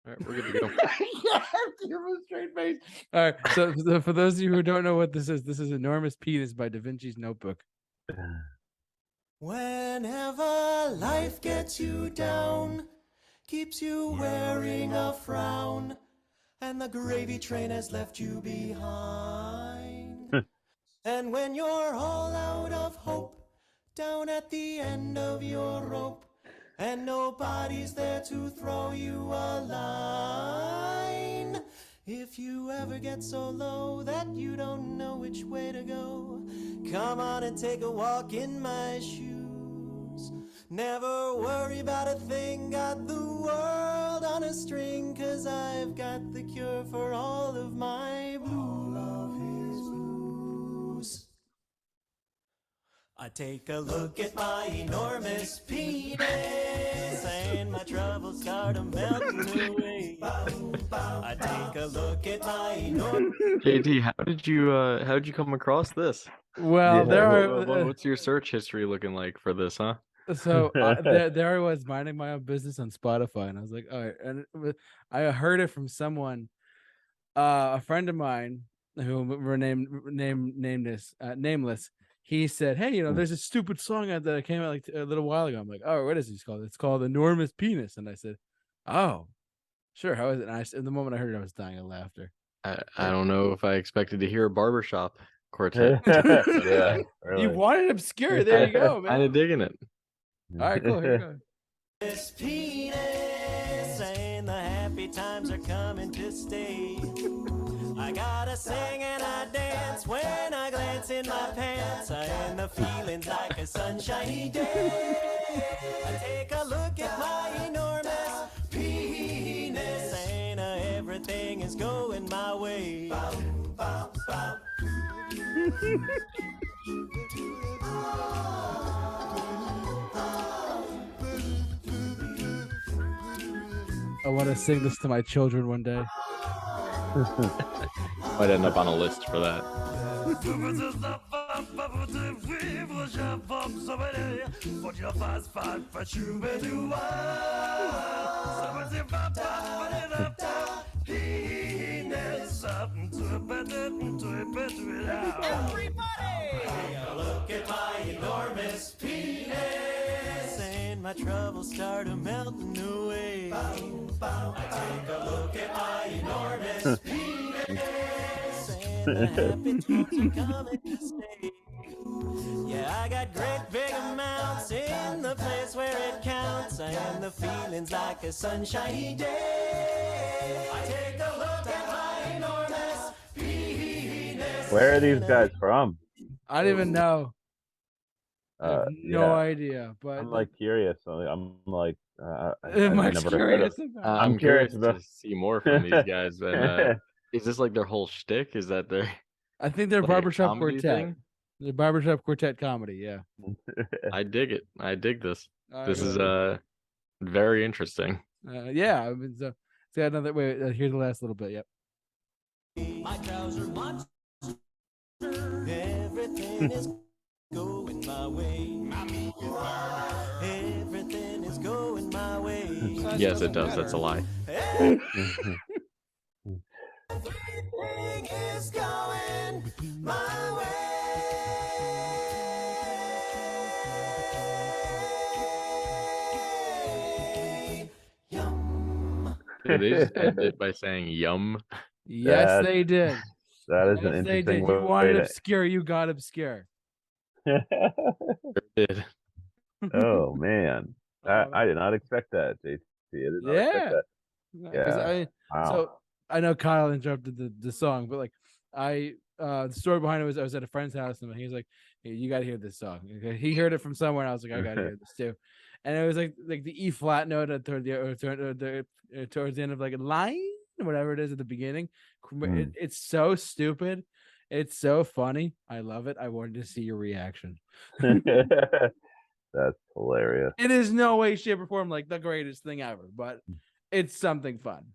All right, we're good to go. Yes, you have a straight face. All right. So for those of you who don't know what this is Enormous Penis by Da Vinci's Notebook. Whenever life gets you down, keeps you wearing a frown, and the gravy train has left you behind. And when you're all out of hope, down at the end of your rope, and nobody's there to throw you a line. If you ever get so low that you don't know which way to go, come on and take a walk in my shoes. Never worry about a thing, got the world on a string, 'cause I've got the cure for all of my blues. I take a look at my enormous penis, and my troubles start melting away. I take a look at my enormous. JT, how did you come across this? Well, there are. What's your search history looking like for this, huh? So there I was minding my own business on Spotify, and I was like, all right. And I heard it from someone, a friend of mine who were nameless. He said, "Hey, there's a stupid song out that came out like a little while ago." I'm like, "Oh, what is it called?" It's called "Enormous Penis," and I said, "Oh, sure. How is it?" And in the moment I heard it, I was dying of laughter. I don't know if I expected to hear a barbershop quartet. Yeah, really. You wanted obscure. There you go, man. Kind of digging it. All right, cool. Here we go. This penis, and the happy times are coming to stay. I gotta sing and I dance when I glance in my pants, and the feeling's like a sunshiny day. I take a look at my enormous penis, and everything is going my way. I want to sing this to my children one day. Might end up on a list for that. Take a look at my enormous penis, and my troubles start melting away. I take a look at my enormous penis, and the happy times are coming to stay. Yeah, I got great big amounts in the place where it counts, and the feeling's like a sunshiny day. I take a look at my enormous penis. Where are these guys from? I don't even know. I have no Yeah. idea, but I'm like curious. I'm like, am I curious? I'm curious to see more from these guys. And is this like their whole shtick? Is that their? I think they're like a barbershop comedy quartet. thing? The barbershop quartet comedy, yeah. I dig it. I dig this. All This right, is very interesting. yeah. I mean, so it's got another. Wait, here's the last little bit. Yep. My trouser monster. Everything is going my way. Everything is going my way. Yes, it does. That's a lie. Everything is going my way. Yum. Did they just end it by saying "yum"? Yes, they did. That is Yes, an they interesting did. way. You wanted obscure, you got obscure. Did. Oh man, I did not expect that, JT. I did not expect that. Yeah. Wow. So I know Kyle interrupted the song, but like the story behind it was I was at a friend's house and he was like, "Hey, you got to hear this song." He heard it from somewhere, and I was like, "I got to hear this too." And it was like the E flat note towards the end of like a line, whatever it is at the beginning. It's so stupid. It's so funny. I love it. I wanted to see your reaction. That's hilarious. It is no way, shape, or form like the greatest thing ever, but it's something fun.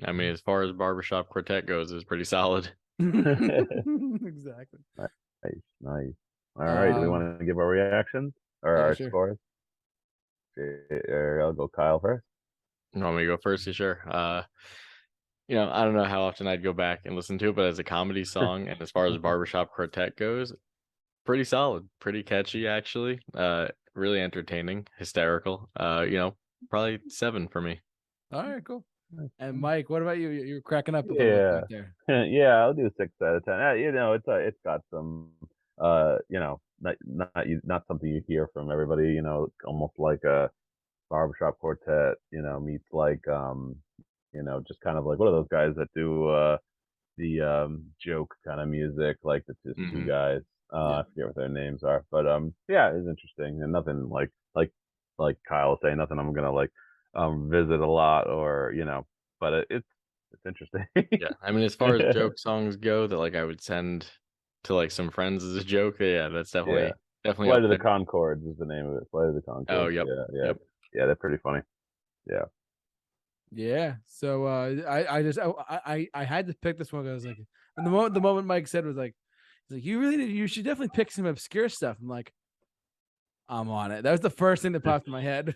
I mean, as far as barbershop quartet goes, it's pretty solid. Exactly. Nice. All right. Do we want to give our reactions or our sure. scores? I'll go Kyle first. You want me to go first? Sure. I don't know how often I'd go back and listen to it, but as a comedy song and as far as Barbershop Quartet goes, pretty solid, pretty catchy actually. Really entertaining, hysterical. Probably 7 for me. All right, cool. And Mike, what about you? You're cracking up a little bit right there. Yeah, I'll do 6 out of 10. It's got some not something you hear from everybody, almost like a Barbershop Quartet, meets like just kind of like what are those guys that do the joke kind of music, like it's just 2 guys. I forget what their names are, but yeah, it's interesting and nothing like Kyle was saying, nothing I'm gonna like visit a lot or but it's interesting. Yeah, I mean, as far as joke songs go, that like I would send to like some friends as a joke. Yeah, that's definitely Flight of the Conchords is the name of it. Flight of the Conchords. Oh, yep. Yeah, they're pretty funny. Yeah. Yeah. So I had to pick this one. I was like, and the moment Mike said was like, he's like, you should definitely pick some obscure stuff. I'm like, I'm on it. That was the first thing that popped in my head.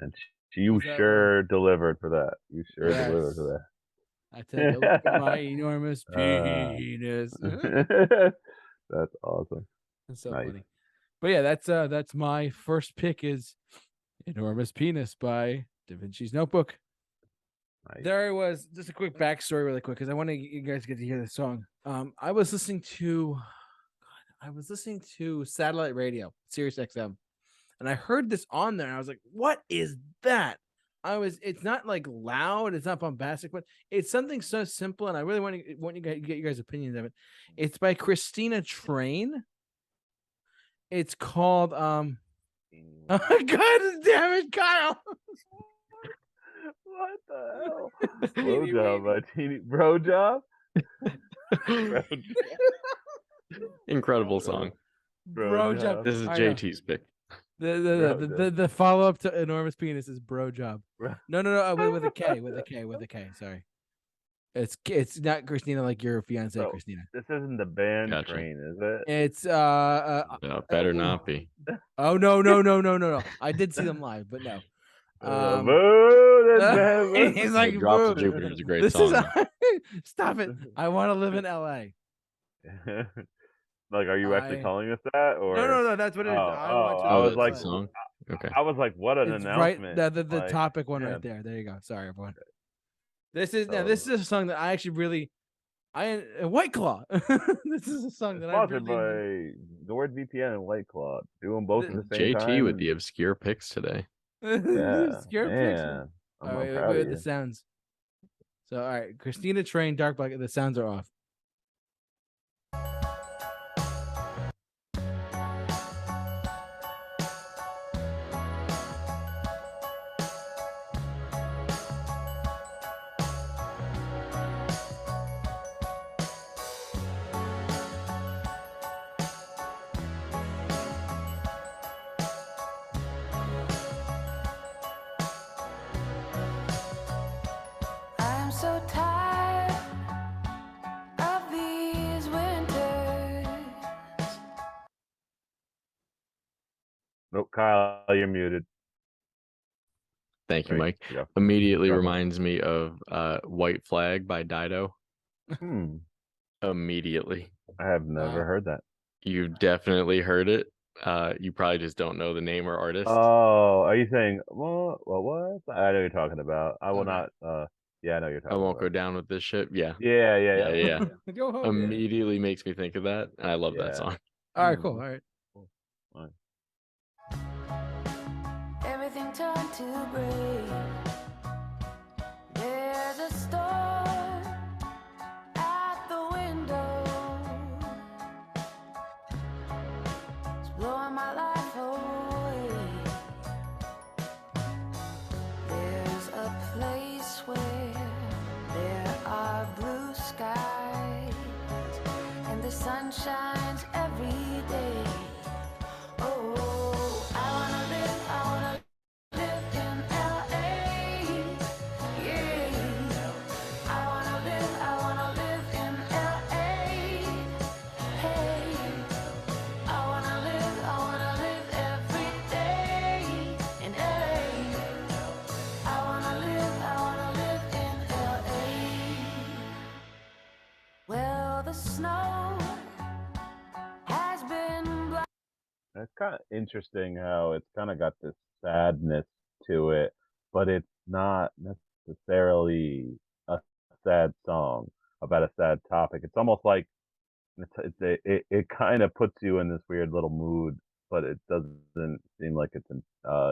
And you sure delivered for that. You sure delivered for that. I take a look at my enormous penis. That's awesome. That's so funny. But yeah, that's my first pick is Enormous Penis by Da Vinci's Notebook. Nice. There was just a quick backstory really quick because I want you guys to get to hear this song. I was listening to satellite radio, Sirius XM, and I heard this on there and I was like, what is that? It's not like loud, it's not bombastic, but it's something so simple, and I really want you guys to get you guys' opinions of it. It's by Kristina Train. It's called oh God damn it, Kyle. What the hell? Blowjob by Teeny Brojob? Incredible song. Brojob. This is JT's pick. The follow up to Enormous Penis is Brojob. No, with a K. Sorry. It's not Kristina like your fiance, Kristina. This isn't the band Train, is it? It's no, better not be. Oh no. I did see them live, but no. He's like, Drops of Jupiter is a great song. Stop it. I want to live in LA. Like, are you actually telling us that, or no? That's what it is. I was like, song. Okay. I was like, what an announcement! Right, the topic one right there. There you go. Sorry, everyone. This is a song that I actually really, White Claw. This is a song that sponsored by NordVPN and White Claw. Do them both at the same time. JT with the obscure picks today. Obscure picks. I'm wait, the sounds. So all right, Kristina Train, Dark Black. The sounds are off. So tired of these winters. Nope, Kyle, you're muted. Thank you, Mike. Immediately reminds me of White Flag by Dido. Immediately. I have never heard that. You definitely heard it. You probably just don't know the name or artist. Oh, are you saying, what? I know you're talking about. I will not. Yeah, I know you're talking about. I won't go down with this shit. Yeah. Yeah. Go home. Immediately makes me think of that. And I love that song. All right, cool. All right. Everything turned to gray. There's a storm at the window. It's blowing my life away. There's a place where there are blue skies and the sun shines every day. Oh, I wanna live in LA. kind of interesting how it's kind of got this sadness to it, but it's not necessarily a sad song about a sad topic. It's almost like it kind of puts you in this weird little mood, but it doesn't seem like it's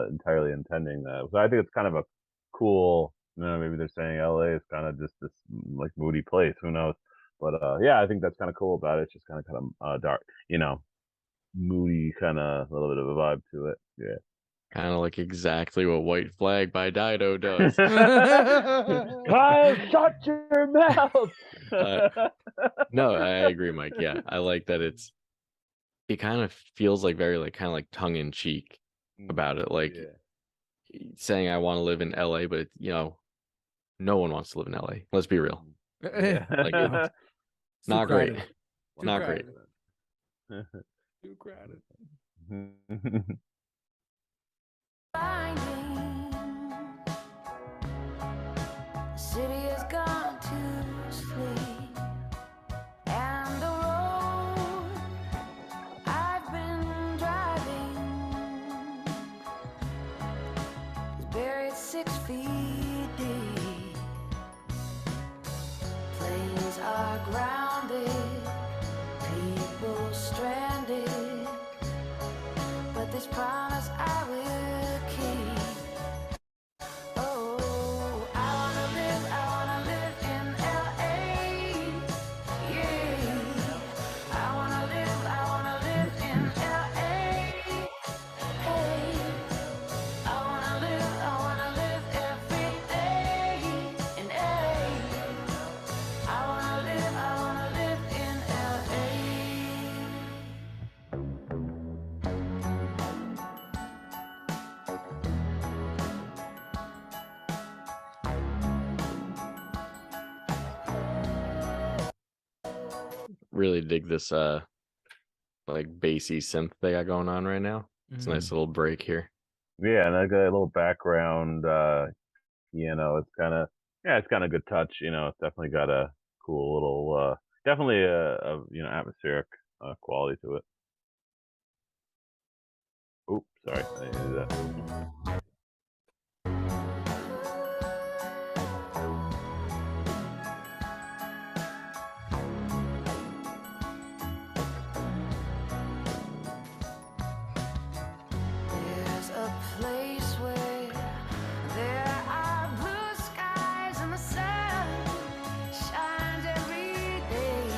entirely intending that. So I think it's kind of a cool. Maybe they're saying LA is kind of just this like moody place. Who knows? But yeah, I think that's kind of cool about it. It's just kind of dark, moody, kind of a little bit of a vibe to it. Yeah. Kind of like exactly what White Flag by Dido does. Kyle, shut your mouth. No, I agree, Mike. Yeah, I like that it kind of feels like very like kind of like tongue in cheek about it, like saying I want to live in LA, but no one wants to live in LA. Let's be real. Like not great. Not great. Too crowded. The city has gone to sleep, and the road I've been driving is buried 6 feet deep. Planes are grounded, people stranded, but this promise I will keep. Oh, I wanna live in LA. Yeah, I wanna live in LA. Hey, I wanna live every day in LA. I wanna live in LA. Really dig this like bassy synth they got going on right now. It's a nice little break here. Yeah, and I got a little background. It's kind of good touch. It's definitely got a cool little, definitely a atmospheric quality to it. Oops, sorry, I didn't do that. There's a place where there are blue skies and the sun shines every day.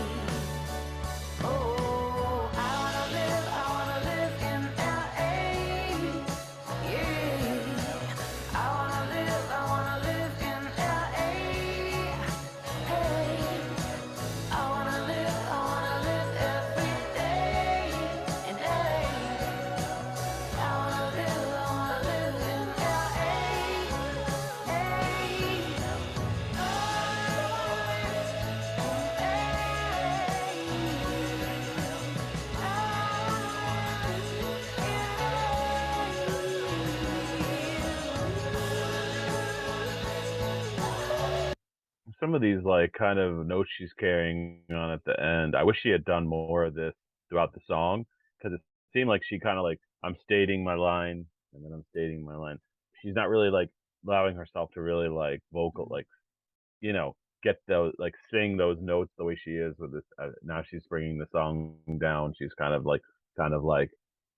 Oh, I wanna live in LA. Yeah, I wanna live in LA. Hey, I wanna live every day in LA. I wanna live in LA. Some of these like kind of notes she's carrying on at the end. I wish she had done more of this throughout the song because it seemed like she kind of like I'm stating my line and then I'm stating my line. She's not really like allowing herself to really like vocal like get those like sing those notes the way she is with this. Now she's bringing the song down. She's kind of like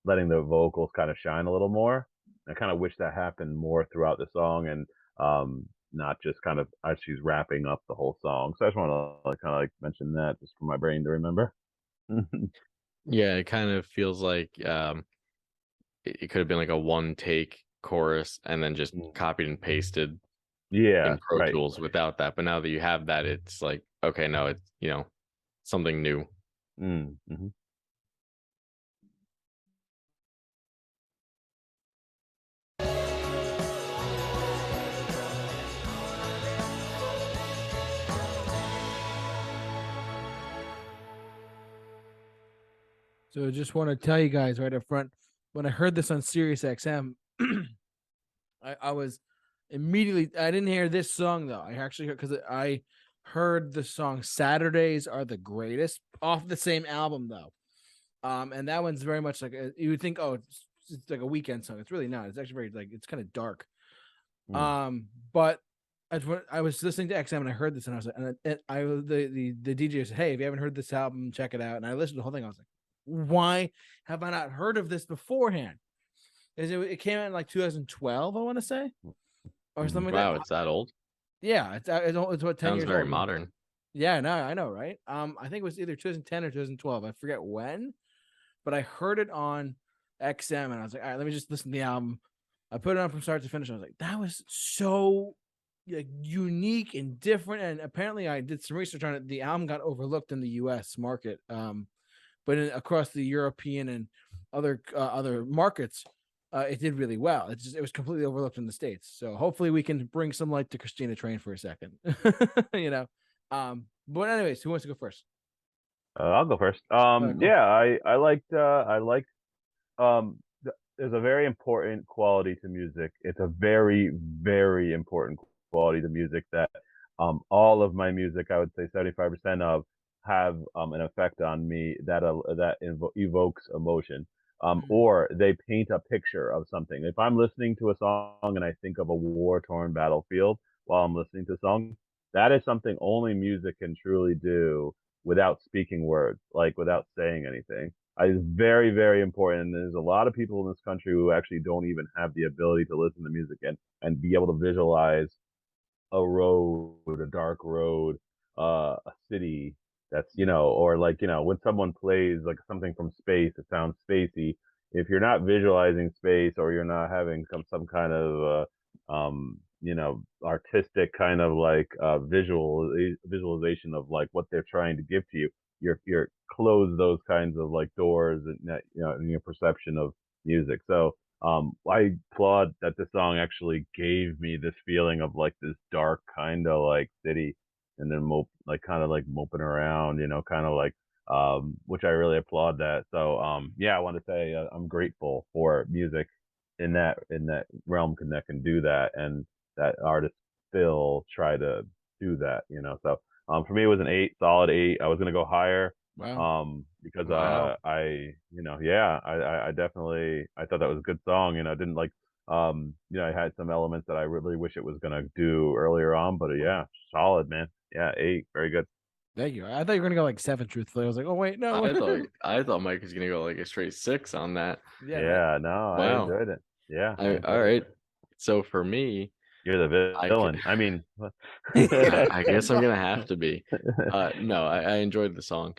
letting the vocals kind of shine a little more. I kind of wish that happened more throughout the song and not just kind of as she's wrapping up the whole song. So I just want to like, kind of like mention that just for my brain to remember. Yeah, it kind of feels like it could have been like a one take chorus and then just copied and pasted Yeah, in Pro right. Tools without that. But now that you have that, it's like, okay, no, it's something new. Mm-hmm. So I just want to tell you guys right up front, when I heard this on Sirius XM, I was immediately, I didn't hear this song though. I actually heard, because I heard the song Saturdays Are the Greatest off the same album though. And that one's very much like you would think, oh, it's like a weekend song. It's really not. It's actually very like it's kind of dark. But I was listening to XM and I heard this and I was like, the DJ said, "Hey, if you haven't heard this album, check it out." And I listened to the whole thing. I was like, "Why have I not heard of this beforehand?" It came out in like 2012, I want to say, or something like Wow, that. it's that old. Yeah, it's what 10 Sounds years very old. modern. Yeah, no, I know, right? I think it was either 2010 or 2012. I forget when, but I heard it on XM and I was like, all right, let me just listen to the album. I put it on from start to finish. I was like, that was so like unique and different. And apparently, I did some research on it. The album got overlooked in the U.S. market, but across the European and other markets, it did really well. It was completely overlooked in the States. So hopefully, we can bring some light to Kristina Train for a second. you know. But anyways, who wants to go first? I'll go first. Cool. Yeah, I liked there's a very important quality to music. It's a very, very important quality to music that all of my music, I would say 75% of, have an effect on me that evokes emotion. Or they paint a picture of something. If I'm listening to a song and I think of a war-torn battlefield while I'm listening to a song, that is something only music can truly do without speaking words, like without saying anything. It's very, very important. And there's a lot of people in this country who actually don't even have the ability to listen to music and be able to visualize a road, a dark road, a city that's, or like, when someone plays like something from space, it sounds spacey. If you're not visualizing space or you're not having some kind of, artistic kind of like visualization of like what they're trying to give to you, you're close those kinds of like doors and in your perception of music. So I applaud that the song actually gave me this feeling of like this dark kind of like city, and then kind of like moping around, kind of like which I really applaud that. So yeah, I want to say I'm grateful for music in that realm that can do that, and that artists still try to do that. So for me it was an 8, solid 8. I was gonna go higher. Wow. Because Wow. I definitely, I thought that was a good song. I didn't like, I had some elements that I really wish it was gonna do earlier on, but yeah, solid, man. Yeah, 8, very good. Thank you. I thought you were gonna go like 7. Truthfully, I was like, oh wait, no. I thought Mike was gonna go like a straight 6 on that. Yeah, right. Yeah, no, I Wow. enjoyed it. Yeah, I enjoyed All it. right. So for me, You're the I could, villain. I mean, I guess I'm gonna have to be. No, I enjoyed the song.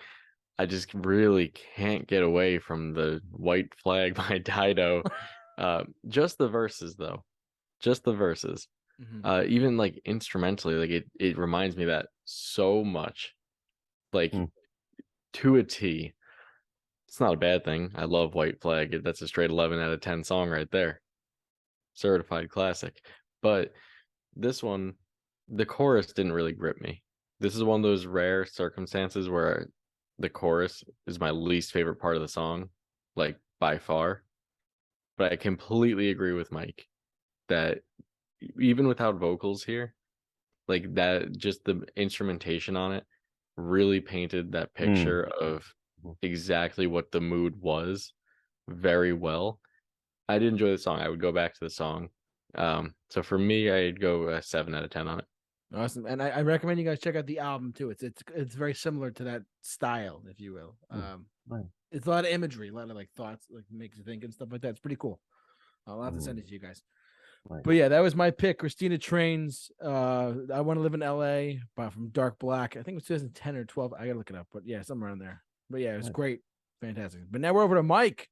I just really can't get away from the White Flag by Dido. Just the verses though. Just the verses. Mhm. Even like instrumentally, like it reminds me of that so much. Like Hmm. to a T. It's not a bad thing. I love White Flag. That's a straight 11 out of 10 song right there. Certified classic. But this one, the chorus didn't really grip me. This is one of those rare circumstances where the chorus is my least favorite part of the song, like by far. But I completely agree with Mike that even without vocals here, like that, just the instrumentation on it really painted that Hmm. picture of exactly what the mood was very well. I did enjoy the song. I would go back to the song. So for me, I'd go a 7 out of 10 on it. Awesome, and I recommend you guys check out the album too. It's very similar to that style, if you will. Nice. It's a lot of imagery, a lot of like thoughts, like makes you think and stuff like that. It's pretty cool. I'll have to Hmm. send it to you guys. Nice. But yeah, that was my pick. Kristina Train's I Want to Live in LA from Dark Black. I think it was 2010 or 12. I gotta look it up, but yeah, somewhere around there. But yeah, it was Nice. great. Fantastic. But now we're over to Mike.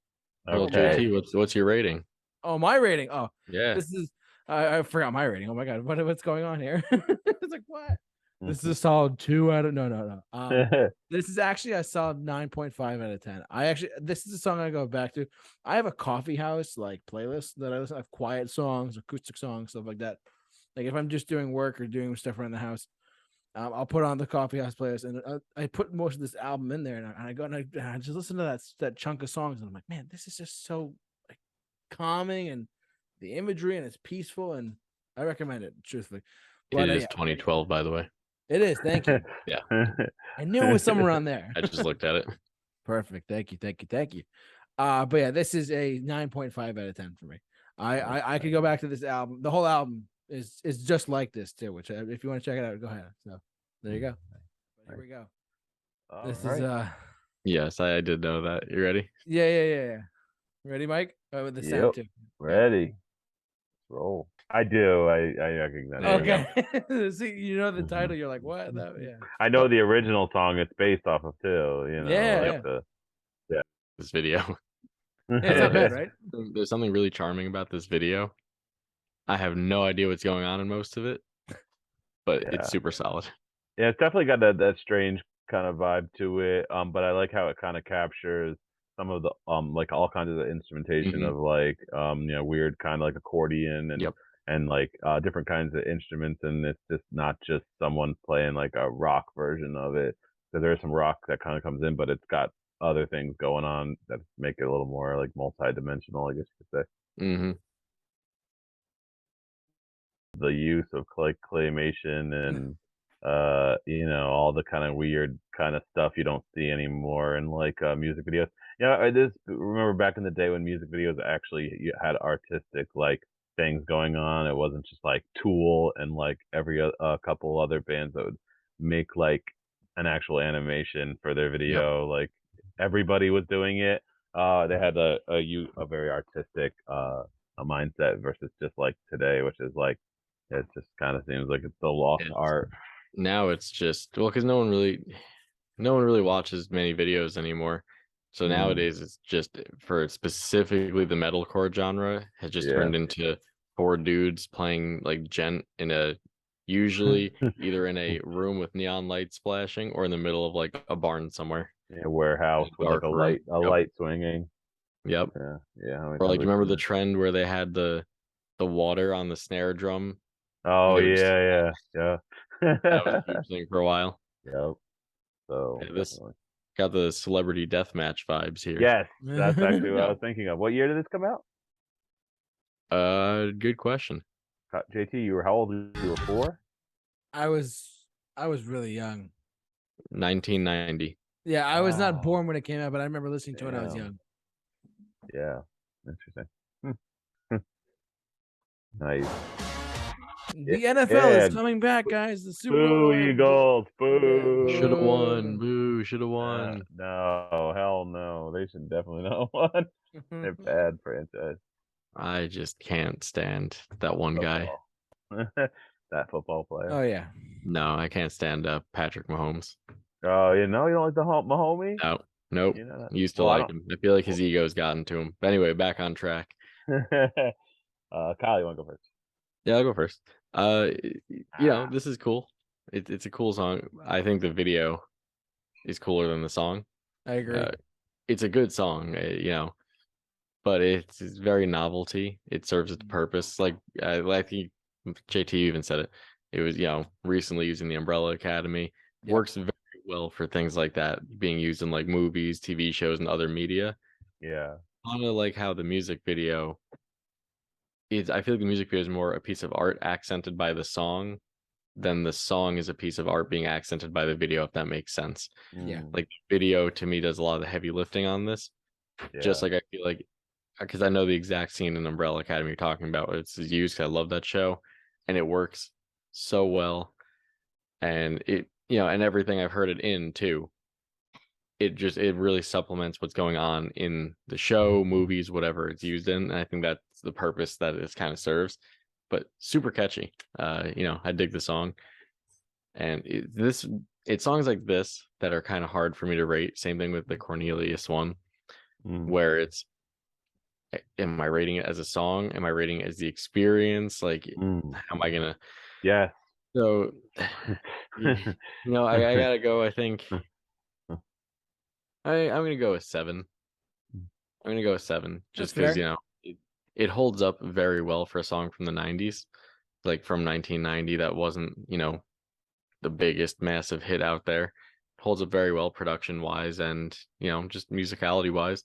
Well, Okay. JT, what's your rating? Oh, my rating. Oh, Yeah. this is I forgot my rating. Oh my god, what's going on here? It's like what? This is a solid 2 out of no. This is actually a solid 9.5 out of 10. This is a song I go back to. I have a coffee house like playlist that I listen. I have quiet songs, acoustic songs, stuff like that. Like if I'm just doing work or doing stuff around the house, I'll put on the coffee house playlist, and I put most of this album in there, and I go and I just listen to that chunk of songs, and I'm like, man, this is just so like calming, and the imagery, and it's peaceful, and I recommend it truthfully. But It is yeah, 2012, by the way. it is. Thank you. Yeah. I knew it was somewhere around there. I just looked at it. Perfect. Thank you. But yeah, this is a 9.5 out of 10 for me. I could go back to this album. The whole album is just like this too. Which if you want to check it out, go ahead. So there you go. Here we go. This is Yes, I did know that. You ready? yeah. Ready, Mike? With the sound too. Ready. Roll. I do. I recognize There you it. Okay. See, you know the title. You're like, what? Yeah. I know the original song it's based off of too. You know, Yeah. This video. It's not bad, right? There's something really charming about this video. I have no idea what's going on in most of it, but it's super solid. Yeah, it's definitely got that strange kind of vibe to it. But I like how it kind of captures some of the like all kinds of instrumentation of like weird kind of like accordion and like different kinds of instruments, and it's just not just someone playing like a rock version of it, because there's some rock that kind of comes in, but it's got other things going on that make it a little more like multi-dimensional, I guess you could say. Mm-hmm. The use of claymation and all the kind of weird kind of stuff you don't see anymore in like music videos. I just remember back in the day when music videos actually had artistic like things going on. It wasn't just like Tool and like every couple other bands that would make like an actual animation for their video. Like everybody was doing it. They had a very artistic a mindset versus just like today, which is like it just kind of seems like it's the lost art. Now it's just because no one really watches many videos anymore. So nowadays it's just for specifically the metalcore genre has just turned into 4 dudes playing like gent in a usually either in a room with neon lights flashing or in the middle of like a barn somewhere. Yeah, warehouse with like a light swinging. Yep. Yeah. Or like remember the trend where they had the water on the snare drum? Oh yeah. That was a huge thing for a while. Yep. So this got the celebrity deathmatch vibes here. Yes, that's actually what I was thinking of. What year did this come out? Good question. JT, you were how old? You were 4? I was really young. 1990. Yeah, I was not born when it came out, but I remember listening to it when I was young. Yeah, interesting. Nice. The NFL is coming back, guys. The Super Bowl. Boo, Eagles. Boo. Should have won. Boo, should have won. No, hell no. They should definitely not won. They're bad franchise. I just can't stand that one guy. That football player. Oh yeah. No, I can't stand Patrick Mahomes. Oh, you don't like the Mahomie? No, nope. Used to like him. I feel like his ego's gotten to him. But anyway, back on track. Kyle, you want to go first? Yeah, I'll go first. This is cool. It's a cool song. I think the video is cooler than the song. I agree. It's a good song, but it's very novelty. It serves its purpose. Like I think JT even said it. It was recently using the Umbrella Academy. Works very well for things like that being used in like movies, TV shows, and other media. Yeah. Kind of like how the music video is. I feel like the music video is more a piece of art accented by the song than the song is a piece of art being accented by the video, if that makes sense. Yeah. Like video to me does a lot of the heavy lifting on this. Yeah. Just like I feel like because I know the exact scene in Umbrella Academy you're talking about. It's used 'cause I love that show, and it works so well. And it, and everything I've heard it in too. It really supplements what's going on in the show, movies, whatever it's used in. And I think that's the purpose that it kind of serves. But super catchy. I dig the song, and it's songs like this that are kind of hard for me to rate. Same thing with the Cornelius one, where it's, am I rating it as a song? Am I rating it as the experience? Like, how am I gonna? Yeah. So, I gotta go. I think I'm gonna go with 7. I'm gonna go with 7, just because it holds up very well for a song from the 90s, like from 1990. That wasn't the biggest massive hit out there. It holds up very well production wise and just musicality wise.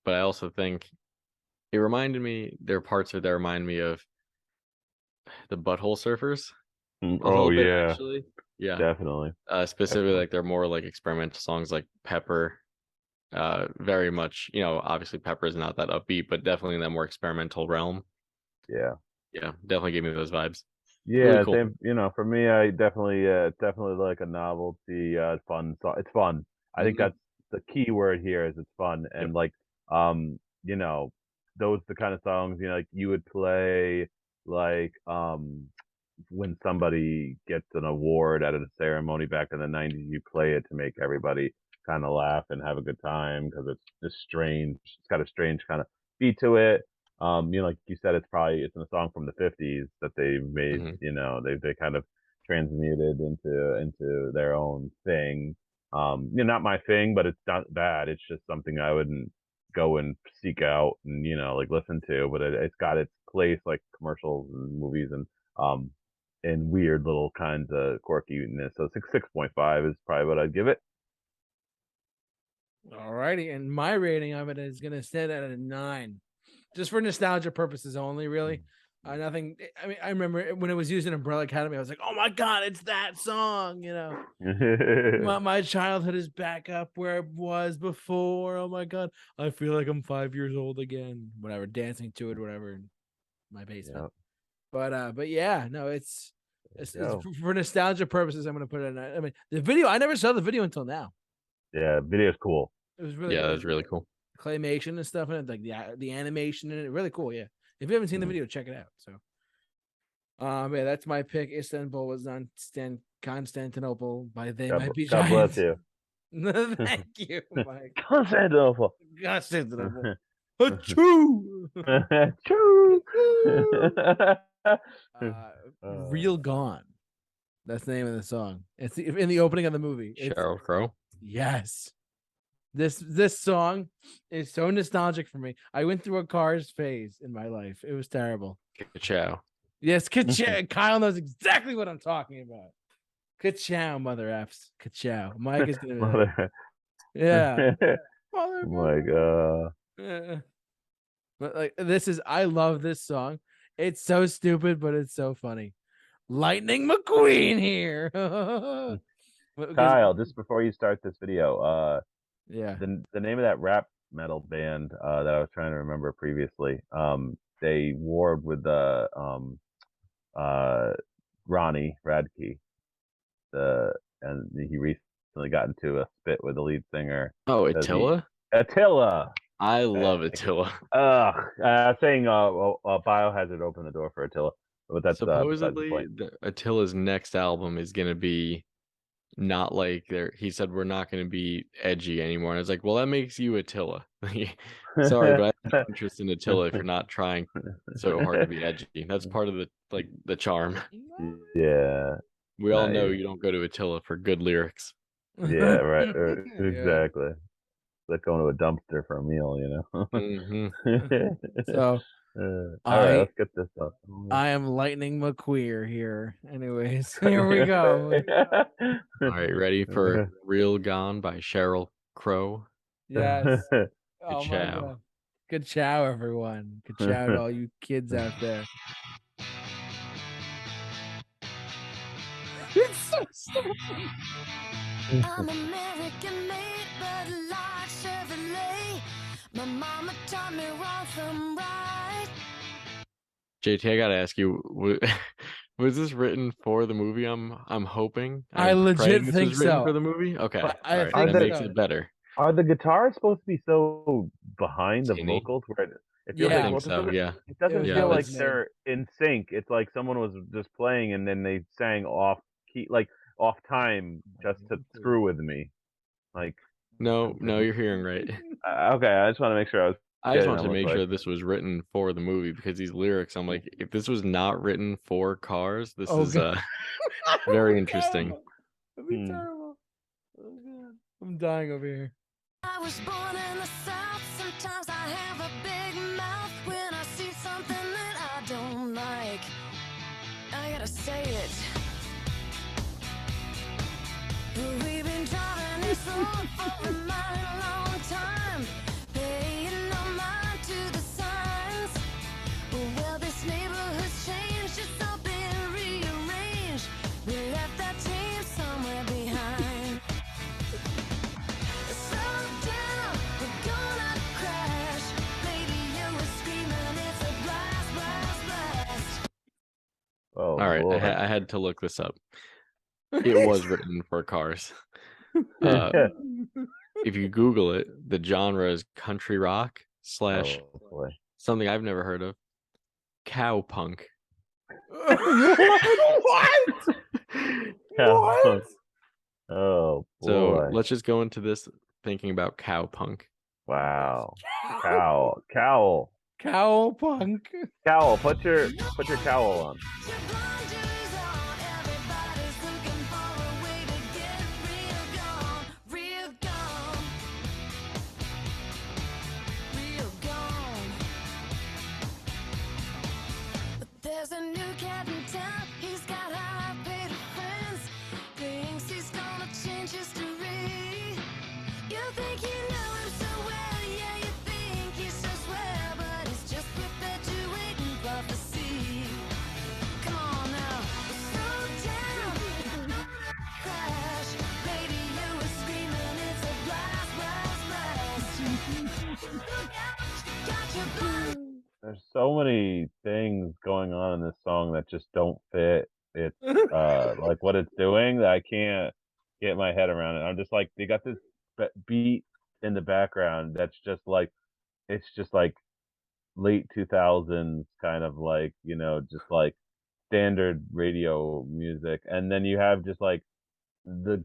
But I also think it reminded me. There are parts of it that remind me of the Butthole Surfers. Oh yeah, actually. Yeah, definitely. Specifically, like they're more like experimental songs like Pepper Very much, obviously Pepper is not that upbeat, but definitely in that more experimental realm. Yeah. Yeah, definitely gave me those vibes. Yeah, Really cool. same. For me, I definitely like a novelty, fun song. It's fun. I think Mhm. that's the key word here is it's fun. Yep. And like, you know, those the kind of songs, like you would play like, when somebody gets an award at a ceremony back in the 90s, you play it to make everybody kind of laugh and have a good time because it's just strange. It's got a strange kind of beat to it. Like you said, it's in a song from the 50s that they made, Mhm. they kind of transmuted into their own thing. Not my thing, but it's not bad. It's just something I wouldn't go and seek out and, like listen to, but it's got its place like commercials and movies and weird little kinds of quirkiness. So 6.5 is probably what I'd give it. Alrighty, and my rating of it is gonna stand at a 9, just for nostalgia purposes only. Really, nothing. I mean, I remember when it was used in Umbrella Academy. I was like, "Oh my god, it's that song!" My childhood is back up where it was before. Oh my god, I feel like I'm 5 years old again. Whatever, dancing to it, whatever, in my basement. Yep. But yeah, no, it's Go. for nostalgia purposes. I'm gonna put it at a 9. I mean, the video. I never saw the video until now. Yeah, video's cool. It was really Yeah, good. that's really cool. Claymation and stuff in it, like the animation in it, really cool. Yeah, if you haven't seen the Mhm. video, check it out. So, yeah, that's my pick. Istanbul was on Constantinople by They Might Be God bless Giants. you. Thank you, Mike. Constantinople. Constantinople. Achoo! True. Real Gone. That's the name of the song. It's in the opening of the movie. Sheryl Crow. Yes. This song is so nostalgic for me. I went through a Cars phase in my life. It was terrible. Ciao. Yes, Kyle knows exactly what I'm talking about. Ka-chow, mother F's. Ka-chow. Mike is gonna be like, Mother. yeah. Mother, My God. yeah. But like I love this song. It's so stupid, but it's so funny. Lightning McQueen here. Kyle, just before you start this video, Yeah. the name of that rap metal band that I was trying to remember previously, they warred with Ronnie Radke, and he recently got into a spit with the lead singer. Oh, Does he- Attila. Attila. I love Attila. Saying Biohazard opened the door for Attila, but that's besides the Supposedly, point. Attila's next album is gonna be not like there. He said we're not gonna be edgy anymore, and I was like, well, that makes you Attila. Sorry, but I have no interest in Attila if you're not trying so hard to be edgy. That's part of the charm. Yeah. We all know Nice. you don't go to Attila for good lyrics. Yeah, right. Yeah. Exactly. Like going to a dumpster for a meal, Mhm. So all right, let's get this up. I am Lightning McQueer here. Anyways, here we go. All right, ready for Real Gone by Sheryl Crow? Yes. Oh my chow. god. Good chow, everyone. Good chow to all you kids out there. It's so stupid. I'm American made, but like Chevrolet. My mama taught me wrong from right. JT, I gotta ask you, was this written for the movie? I'm hoping. I I'm legit praying this think was written so. for the movie. Okay, I all right, think that makes so. it better. Are the guitars supposed to be so behind the Tinny. vocals where it feels Yeah. I like think most of so. them- Yeah. It doesn't was feel like always they're in sync. It's like someone was just playing and then they sang off key, like off time, just to screw with me. Like, No, you're hearing right. okay, I just want to make sure I was. I just getting wanted to almost make right. sure this was written for the movie because these lyrics, I'm like, if this was not written for Cars, this Oh, is God. very interesting. That'd be terrible. Oh god. I'm dying over here. I was born in the South. Sometimes I have a big mouth when I see something that I don't like. I gotta say it. We've been driving this road for a mighty long time, paying no mind to the signs. Well, this neighborhood's changed, it's all been rearranged. We left that team somewhere behind. Slow down, right, Lord. I had to look this up. It was written for Cars. If you Google it, the genre is country rock / Oh boy. something I've never heard of, cow punk. What? What? Oh So boy. let's just go into this thinking about cow punk. Wow. Cowl. Cowl. Cowpunk. Cowl. Put your cowl on. There's a new cat in town. He's got high-paid friends. Thinks he's gonna change history. You think you know him so well, yeah, you think he's so swell, but he's just perpetuating prophecy. Come on now, slow down. Crash, radio is screaming, it's a blast, blast, blast. Look out, you got your blind. There's so many things going on in this song that just don't fit. It's like what it's doing that I can't get my head around it. I'm just like, they got this beat in the background that's just like, it's just like late 2000s kind of like, just like standard radio music, and then you have just like the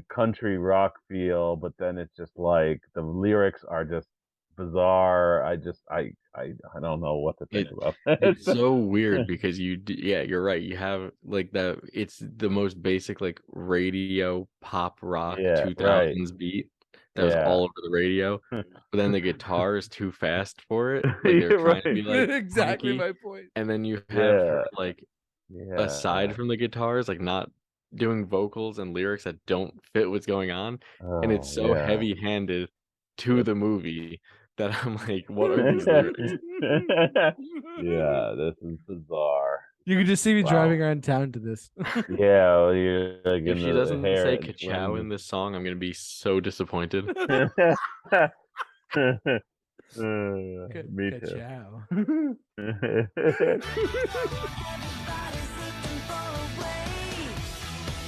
country rock feel, but then it's just like the lyrics are just bizarre. I don't know what to think about it. It's so weird because you're right. You have like it's the most basic like radio pop rock Yeah, 2000s right. beat that was Yeah. all over the radio, but then the guitar is too fast for it. Like You're they're trying to be right. like Exactly punky, my point. and then you have her Yeah. like Yeah. aside from the guitars, like not doing vocals and lyrics that don't fit what's going on, and it's Oh, so yeah. heavy-handed to the movie that I'm like, what are these lyrics? Yeah, this is bizarre. You could just see me Wow. driving around town to this. Yeah, well, you're like If in she the doesn't hair say and ka-chow in wind. this song, I'm gonna be so disappointed. Me too. Ka-chow. Everybody's looking for a way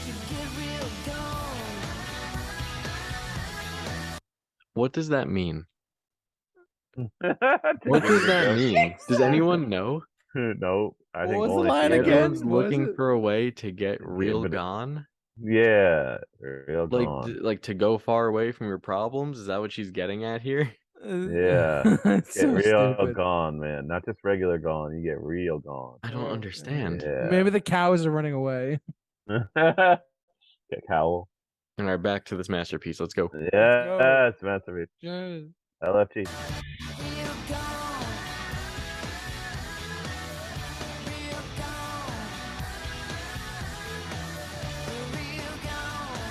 to get real gone. What does that mean? What does that mean? Does anyone know? No, I think What was the only line she again? knows. Everyone's What was looking it? for a way to get real but it- gone. Yeah, real Like, gone. like to go far away from your problems. Is that what she's getting at here? Yeah. It's Get so real stupid. gone, man. Not just regular gone. You get real gone. I don't understand. Yeah. Maybe the cows are running away. Get cowl. All right, back to this masterpiece. Let's go. Yes, masterpiece. Yeah. LFG. Real gone. Real gone. Real gone.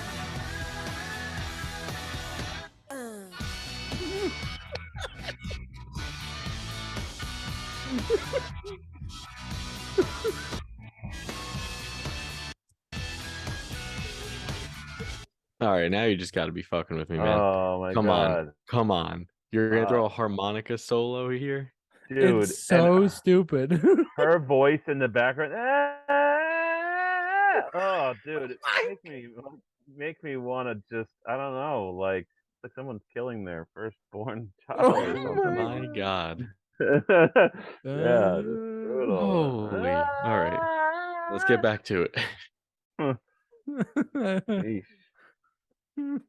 All right, now you just got to be fucking with me, man. Oh my Come god. on, come on. You're gonna throw a harmonica solo here? Dude, It's so and stupid. her voice in the background. Oh, dude, it makes me want to just, I don't know, like someone's killing their firstborn child Oh or something. My God. Yeah, just brutal. Holy. All right, let's get back to it. Yeesh. You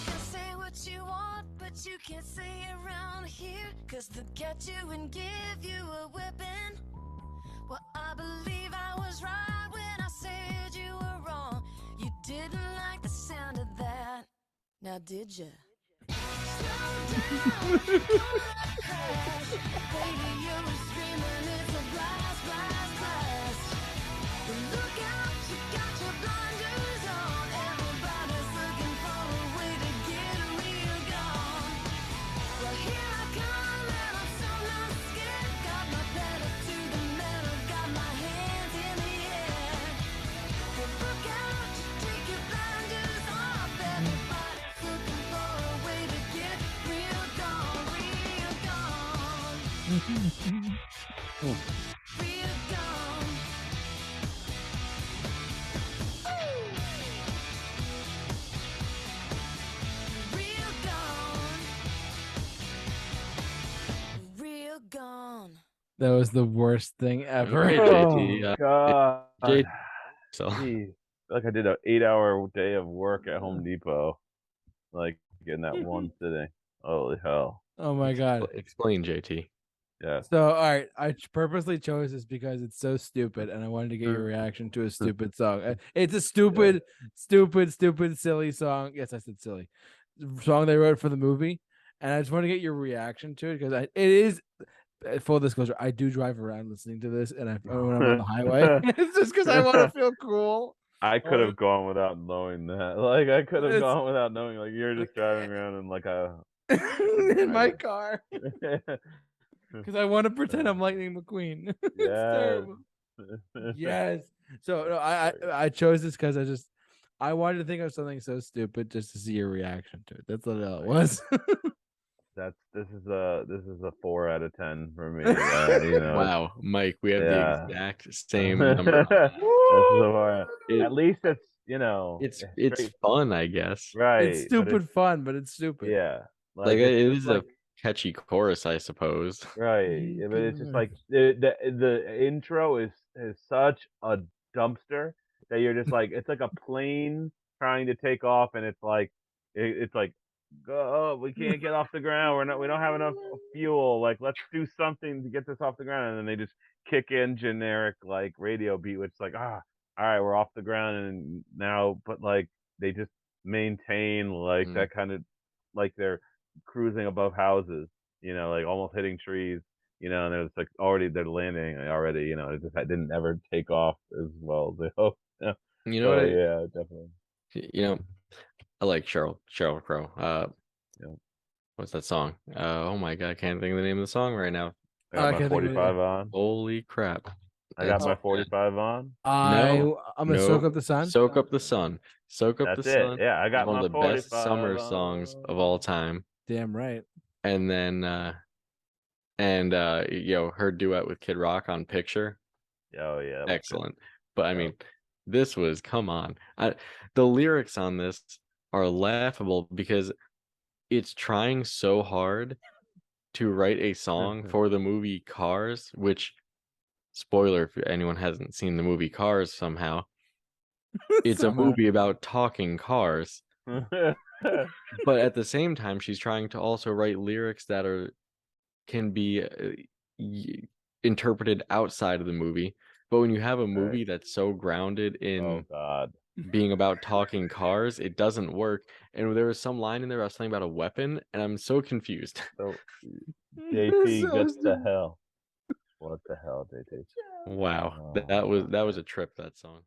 can say what you want, but you can't say it around here. Cause they'll get you and give you a whipping. Well, I believe I was right when I said you were wrong. You didn't like the sound of that. Now did ya? Slow down, crash. Baby, you were screaming, it's a blast, blast, blast. Look out, you got your blinders on. Everybody's looking for a way to get real gone. Well, here I come, and I'm so not scared. Got my pedal to the metal, got my hands in the air. Hey, look out, you take your blinders off. Everybody's looking for a way to get real gone, real gone. Real gone. Real gone. Real gone. That was the worst thing ever. Okay, JT. Oh, God. J- So Jeez. Like I did an 8-hour day of work at Home Depot, like in that one sitting. Holy hell! Oh my god. explain, JT. Yeah. So, all right, I purposely chose this because it's so stupid, and I wanted to get your reaction to a stupid song. It's a stupid, silly song. Yes, I said silly song they wrote for the movie, and I just want to get your reaction to it because it is. Full disclosure, I do drive around listening to this, and when I'm on the highway, it's just because I want to feel cool. I could have gone without knowing that. Like I could have It's- gone without knowing. Like you're just driving around in like a. in my car because I want to pretend I'm Lightning McQueen. It's terrible. Yes. So no, I chose this because I wanted to think of something so stupid just to see your reaction to it. That's what it was. This is a 4 out of 10 for me. You know, Wow, Mike, we have yeah. the exact same number. This is a 4. It- At least it's it's straight- fun, I guess. right. It's but stupid fun, but it's stupid. Yeah, Like it's it just is a catchy chorus, I suppose. right. You But it's can just like- like the intro is such a dumpster that you're just like it's like a plane trying to take off, and it's like it's like oh, we can't get off the ground. We don't have enough fuel. Like let's do something to get this off the ground, and then they just kick in generic like radio beat, which is like all right, we're off the ground and now, but like they just maintain like that kind of like they're cruising above houses, like almost hitting trees, and it's like already they're landing already, it just didn't ever take off as well as they hoped. You know what? Yeah, definitely. I like Sheryl Crow. Yeah. What's that song? Oh my god, I can't think of the name of the song right now. I got I my can't think of it 45 on. Holy crap! I got That's- my 45 on. I'm gonna soak up the sun. Soak up the sun. Soak up That's the it. sun. Yeah, I got One my of the best 45 summer on. songs of all time. Damn right. And then her duet with Kid Rock on Picture. Oh yeah, that was Excellent. But I Yeah. mean, this was come on. The lyrics on this are laughable because it's trying so hard to write a song for the movie Cars, which spoiler if anyone hasn't seen the movie Cars somehow. It's a Somehow. movie about talking cars. good. But at the same time, she's trying to also write lyrics that can be interpreted outside of the movie. But when you have a movie that's so grounded Oh in God. being about talking cars, it doesn't work. And there was some line in there about something about a weapon, and I'm so confused. So JT, So get the stupid. hell. What the hell, JT? Wow, Oh, that was a trip, that song.